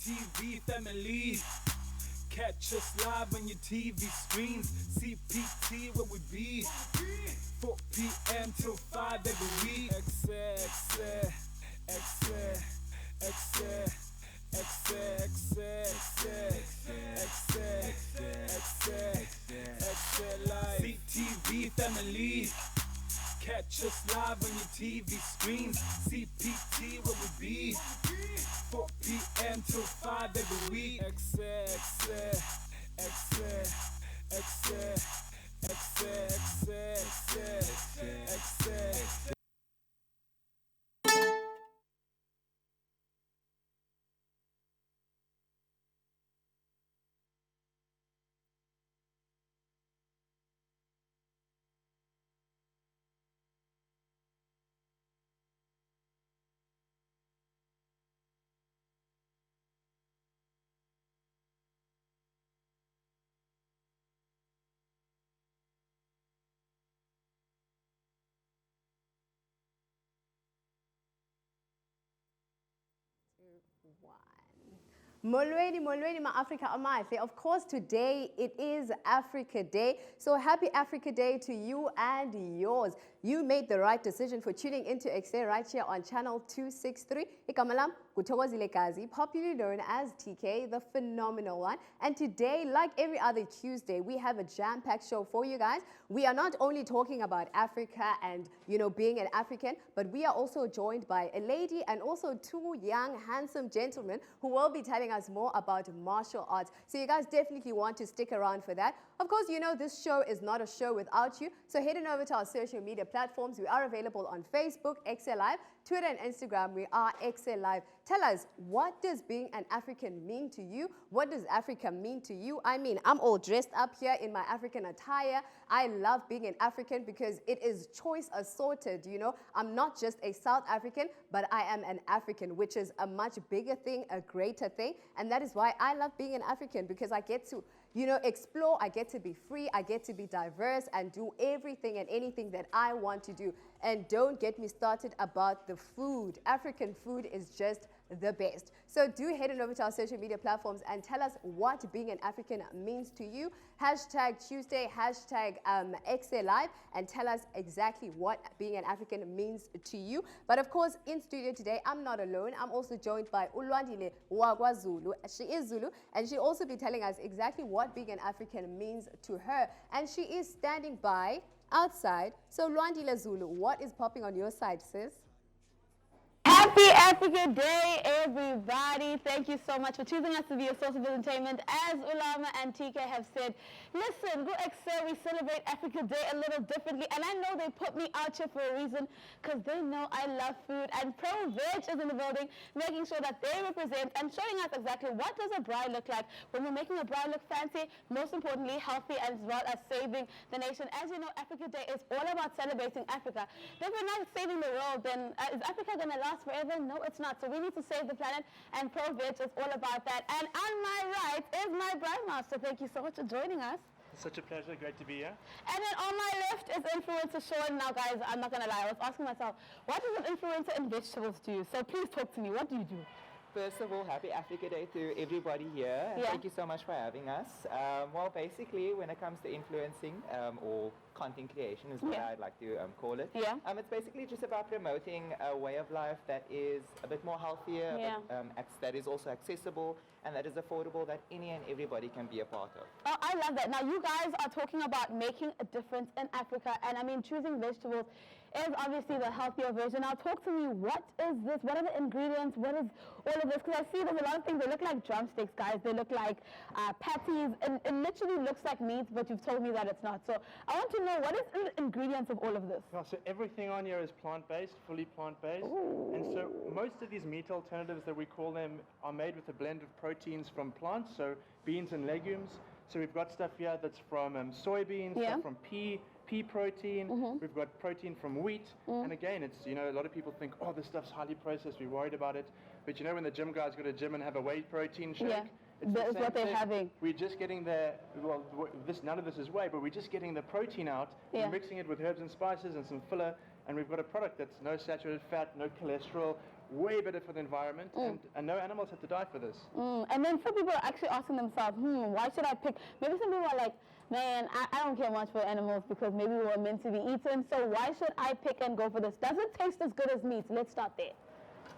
CTV family. Catch us live on your TV screens. CPT where we be. 4 p.m. till 5 every week. Ekse, Ekse, Ekse, Ekse, Ekse live. CTV family. Catch us live on your TV screens. CPT where we be. 4 p.m. till 5 every week. Ekse, Ekse, Ekse, Ekse, Ekse. Molweni, ma Africa amahle. Of course, today it is Africa Day. So happy Africa Day to you and yours. You made the right decision for tuning into Ekse right here on channel 263. Igama lam Thokozile Gazi, popularly known as TK, the phenomenal one. And today, like every other Tuesday, we have a jam-packed show for you guys. We are not only talking about Africa and, you know, being an African, but we are also joined by a lady and also two young, handsome gentlemen who will be telling us more about martial arts. So you guys definitely want to stick around for that. Of course, you know this show is not a show without you. So head on over to our social media platforms. We are available on Facebook, Ekse Live, Twitter and Instagram. We are Ekse Live. Tell us, what does being an African mean to you? What does Africa mean to you? I mean, I'm all dressed up here in my African attire. I love being an African because it is choice assorted, you know. I'm not just a South African, but I am an African, which is a much bigger thing, a greater thing. And that is why I love being an African, because I get to, you know, explore, I get to be free, I get to be diverse and do everything and anything that I want to do. And don't get me started about the food. African food is just the best. So do head on over to our social media platforms and tell us what being an African means to you. Hashtag Tuesday, hashtag Ekse Live, and tell us exactly what being an African means to you. But of course, in studio today, I'm not alone. I'm also joined by Lwandile Zulu. She is Zulu, and she'll also be telling us exactly what being an African means to her. And she is standing by outside. So Lwandile Zulu, what is popping on your side, sis? Happy Africa Day, everybody. Thank you so much for choosing us to be a source of entertainment. As Ulama and TK have said, listen, go Ekse, we celebrate Africa Day a little differently. And I know they put me out here for a reason, because they know I love food. And Pro Veg is in the building, making sure that they represent and showing us exactly what does a braai look like when we're making a braai look fancy, most importantly, healthy, as well as saving the nation. As you know, Africa Day is all about celebrating Africa. If we're not saving the world, then is Africa going to last forever? No, it's not. So we need to save the planet, and Pro Veg is all about that. And on my right is my braai master. Thank you so much for joining us. It's such a pleasure. Great to be here. And then on my left is influencer Sean. Now, guys, I'm not going to lie. I was asking myself, what is an influencer in vegetables do? So please talk to me. What do you do? First of all, happy Africa Day to everybody here. Yeah. Thank you so much for having us. Well, basically, when it comes to influencing or content creation is what I'd like to call it. Yeah. It's basically just about promoting a way of life that is a bit more healthier, that is also accessible, and that is affordable, that any and everybody can be a part of. Oh, I love that. Now, you guys are talking about making a difference in Africa, and I mean, choosing vegetables is obviously the healthier version. Now, talk to me, what is this? What are the ingredients? What is all of this? Because I see there's a lot of things. They look like drumsticks, guys. They look like patties. And it literally looks like meat, but you've told me that it's not. So I want to know, what is the ingredients of all of this? Yeah, so everything on here is plant-based, fully plant-based. And so most of these meat alternatives that we call them are made with a blend of proteins from plants, so beans and legumes. So we've got stuff here that's from soybeans, stuff from pea protein. We've got protein from wheat. And again, it's, you know, a lot of people think, oh, this stuff's highly processed, we're worried about it. But you know, when the gym guys go to the gym and have a whey protein shake, that's what they're having. We're just getting the, none of this is whey, but we're just getting the protein out, we're mixing it with herbs and spices and some filler, and we've got a product that's no saturated fat, no cholesterol, way better for the environment, and no animals have to die for this. And then some people are actually asking themselves, why should I pick? Maybe some people are like, man, I don't care much for animals because maybe we were meant to be eaten, so why should I pick and go for this? Does it taste as good as meat? Let's start there.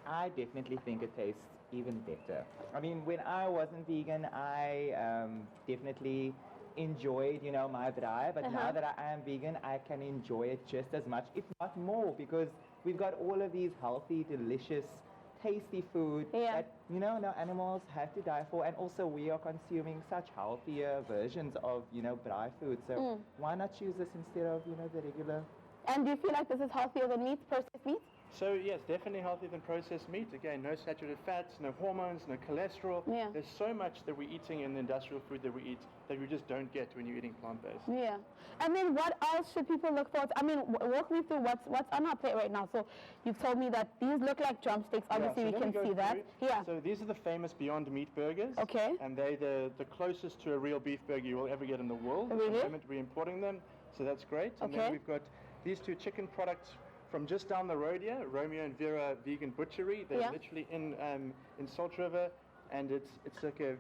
I definitely think it tastes even better. I mean, when I wasn't vegan, I definitely enjoyed, my braai, but now that I am vegan, I can enjoy it just as much, if not more, because we've got all of these healthy, delicious, tasty food that, no animals have to die for, and also we are consuming such healthier versions of, braai food, so why not choose this instead of, the regular? And do you feel like this is healthier than meat, processed meat? So yes, definitely healthier than processed meat. Again, no saturated fats, no hormones, no cholesterol. Yeah. There's so much that we're eating in the industrial food that we eat that we just don't get when you're eating plant-based. Yeah. And then what else should people look for? I mean, walk me through what's on our plate right now. So you've told me that these look like drumsticks. Obviously, so we can see that. Yeah. So these are the famous Beyond Meat burgers. Okay. And they're the closest to a real beef burger you will ever get in the world. Really? At the moment, we're importing them, so that's great. And then we've got these two chicken products from just down the road here, Romeo and Vera Vegan Butchery. They're literally in Salt River, and it's like a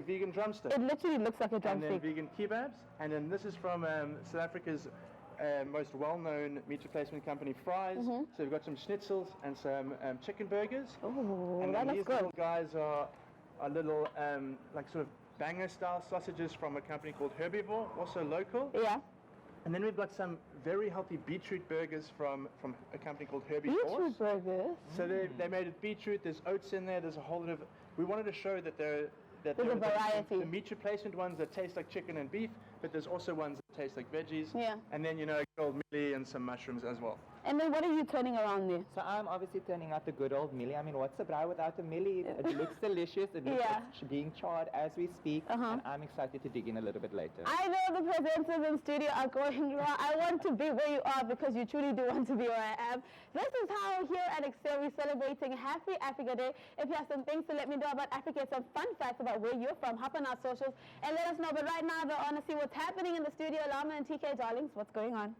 vegan drumstick. It literally looks like a drumstick. And then vegan kebabs. And then this is from South Africa's most well-known meat replacement company, Fries. So we've got some schnitzels and some chicken burgers. Oh, and that then looks these good. little guys are little like sort of banger-style sausages from a company called Herbivore, also local. Yeah. And then we've got some very healthy beetroot burgers from a company called Herbivore. Beetroot burgers? So they made it beetroot, there's oats in there, there's a whole lot of... We wanted to show that there's a variety. The meat replacement ones that taste like chicken and beef, but there's also ones that taste like veggies. Yeah. And then, good old mealie and some mushrooms as well. And then what are you turning around there? So I'm obviously turning out the good old millie. I mean, what's a braai without a millie? It looks delicious. It looks like it's being charred as we speak. And I'm excited to dig in a little bit later. I know the presenters in studio are going, I want to be where you are because you truly do want to be where I am. This is how here at Ekse we're celebrating Happy Africa Day. If you have some things to let me know about Africa, some fun facts about where you're from, hop on our socials and let us know. But right now, I want to see what's happening in the studio. Lama and TK, darlings, what's going on?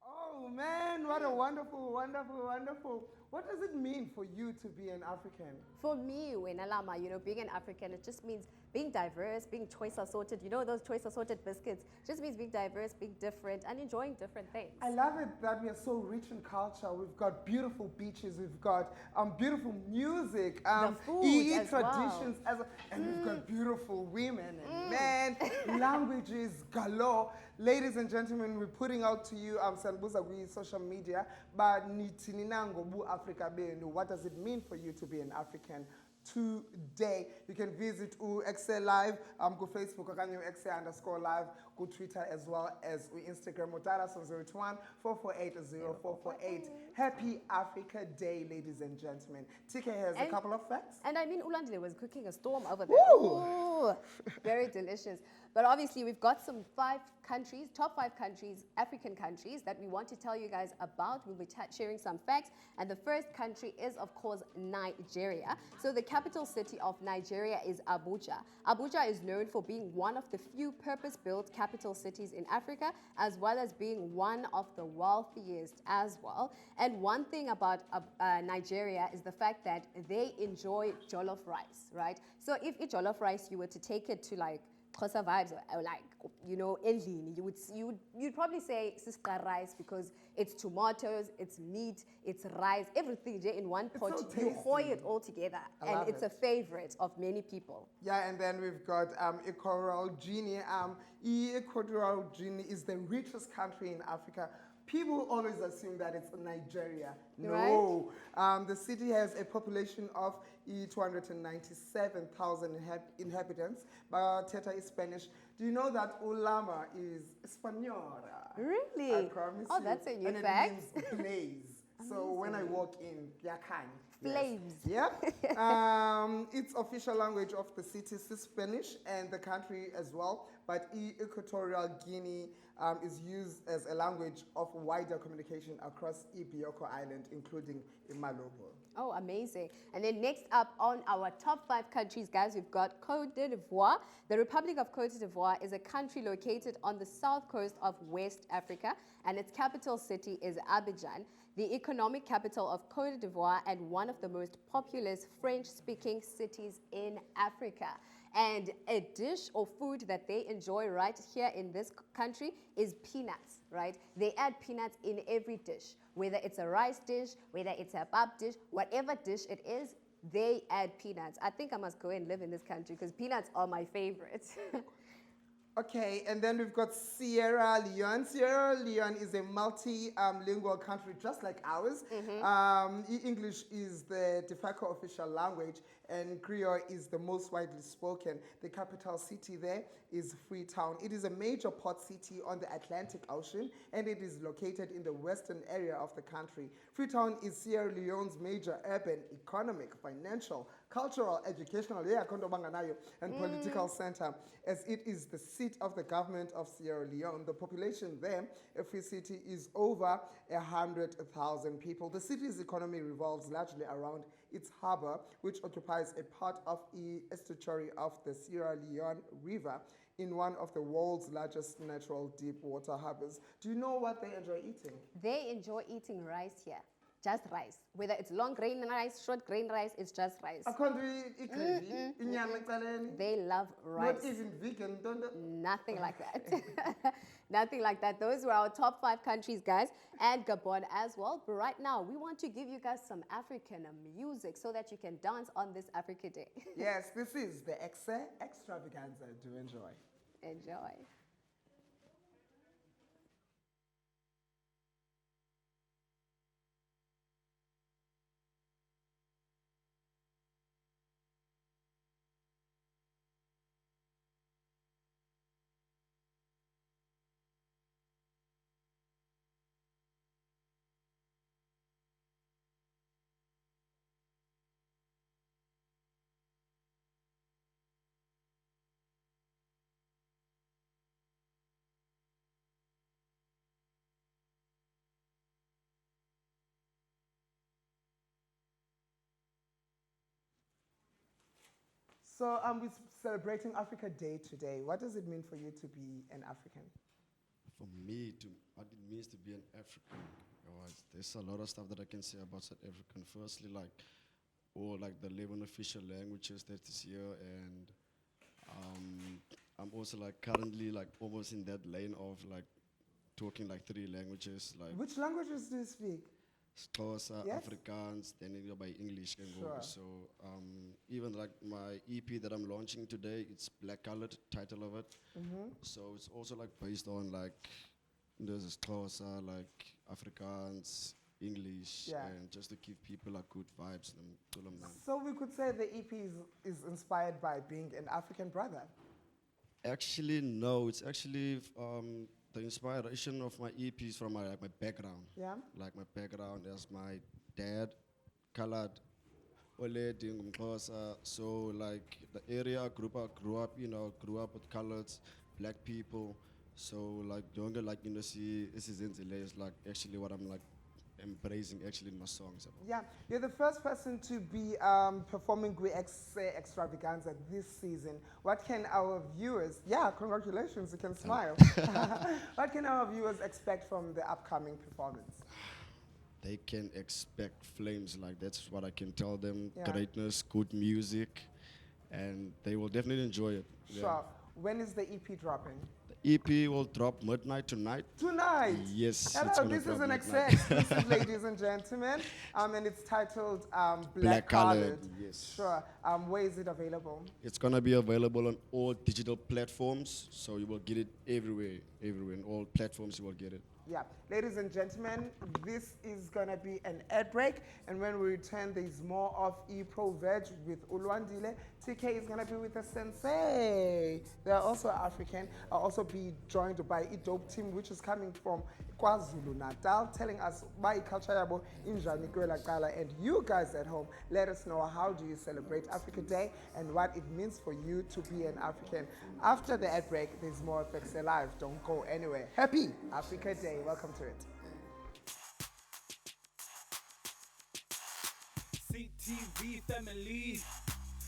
Oh man, what a wonderful, wonderful, wonderful. What does it mean for you to be an African? For me, when Alama, being an African, it just means being diverse, being choice assorted. Those choice assorted biscuits just means being diverse, being different, and enjoying different things. I love it that we are so rich in culture. We've got beautiful beaches, we've got beautiful music, the food as traditions, well. And we've got beautiful women and men, languages galore. Ladies and gentlemen, we're putting out to you Sanbuza social media, but Africa benu. What does it mean for you to be an African today? You can visit Ekse Live, go Facebook, Ekse_live, go Twitter as well as Instagram. Motara on 021-448-0448. Happy Africa Day, ladies and gentlemen. TK has a couple of facts. And I mean, Lwandile was cooking a storm over there. Ooh, very delicious. But obviously, we've got some top 5 countries, African countries, that we want to tell you guys about. We'll be sharing some facts. And the first country is, of course, Nigeria. So the capital city of Nigeria is Abuja. Abuja is known for being one of the few purpose-built capital cities in Africa, as well as being one of the wealthiest as well. And one thing about Nigeria is the fact that they enjoy jollof rice, right? So if it's jollof rice, you were to take it to like Xhosa vibes, or like, endlini, you'd probably say sister rice because it's tomatoes, it's meat, it's rice, everything in one pot. So you hoy it all together, and it's a favorite of many people. Yeah, and then we've got Equatorial Guinea. Equatorial Guinea is the richest country in Africa. People always assume that it's Nigeria. No. Right? The city has a population of 297,000 inhabitants, but Teta is Spanish. Do you know that Ulama is Española? Really? I promise you. That's a new and fact. It means blaze. So when I walk in, Yakan. Flames. Yes. Yeah. Its official language of the city is Spanish and the country as well. But Equatorial Guinea is used as a language of wider communication across Ibioko Island, including Imalopo. Oh, amazing. And then next up on our top 5 countries, guys, we've got Côte d'Ivoire. The Republic of Côte d'Ivoire is a country located on the south coast of West Africa, and its capital city is Abidjan, the economic capital of Côte d'Ivoire and one of the most populous French-speaking cities in Africa. And a dish or food that they enjoy right here in this country is peanuts, right? They add peanuts in every dish, whether it's a rice dish, whether it's a pap dish, whatever dish it is, they add peanuts. I think I must go and live in this country because peanuts are my favorite. Okay, and then we've got Sierra Leone. Sierra Leone is a multilingual country just like ours. English is the de facto official language, and Creole is the most widely spoken. The capital city there is Freetown. It is a major port city on the Atlantic Ocean, and it is located in the western area of the country. Freetown is Sierra Leone's major urban, economic, financial, cultural, educational, and political center, as it is the seat of the government of Sierra Leone. The population there, a free city, is over 100,000 people. The city's economy revolves largely around its harbor, which occupies a part of the estuary of the Sierra Leone River in one of the world's largest natural deep water harbors. Do you know what they enjoy eating? They enjoy eating rice here. Just rice. Whether it's long grain rice, short grain rice, it's just rice. They love rice. Not even vegan, don't they? Nothing like that. Nothing like that. Those were our top 5 countries, guys, and Gabon as well. But right now, we want to give you guys some African music so that you can dance on this Africa Day. Yes, this is the Ekse extravaganza. Do enjoy. Enjoy. So we're celebrating Africa Day today. What does it mean for you to be an African? For me, what it means to be an African, there's a lot of stuff that I can say about South African. Firstly, like the 11 official languages that is here, and I'm also currently almost in that lane of talking 3 languages. Which languages do you speak? Xhosa, Yes. Afrikaans, then by English can go. Sure. So even my EP that I'm launching today, it's black colored, title of it. So it's also based on there's Xhosa, Afrikaans, English, Yeah. and just to give people good vibes. So we could say the EP is inspired by being an African brother. Actually, no. It's actually the inspiration of my EP is from my background. Yeah. My background as my dad, colored, Ole Dingumxhosa. So the area I grew up, with coloreds, black people. So younger see this is actually what I'm embracing actually in my songs. Yeah, you're the first person to be performing Gwe Ekse Extravaganza this season. What can our viewers, congratulations, you can smile. What can our viewers expect from the upcoming performance? They can expect flames, that's what I can tell them. Yeah. Greatness, good music, and they will definitely enjoy it. Yeah. Sure. When is the EP dropping? The EP will drop midnight tonight. Tonight? Yes. it's Hello, gonna this is drop an midnight. exclusive, ladies and gentlemen, and it's titled Black Colored, Colored. yes. Sure. Where is it available? It's gonna be available on all digital platforms, so you will get it everywhere. In all platforms you will get it. Yeah, ladies and gentlemen, this is gonna be an ad break, and when we return, there's more of E-Pro Veg with Lwandile. TK is gonna be with a sensei. They're also African. I'll also be joined by a dope team, which is coming from KwaZulu Natal, telling us why culture yabo injani kwela cala. And you guys at home, let us know, how do you celebrate Africa Day and what it means for you to be an African. After the ad break, there's more of Ekse Live. Don't go anywhere. Happy Africa Day. Welcome to it. CTV family.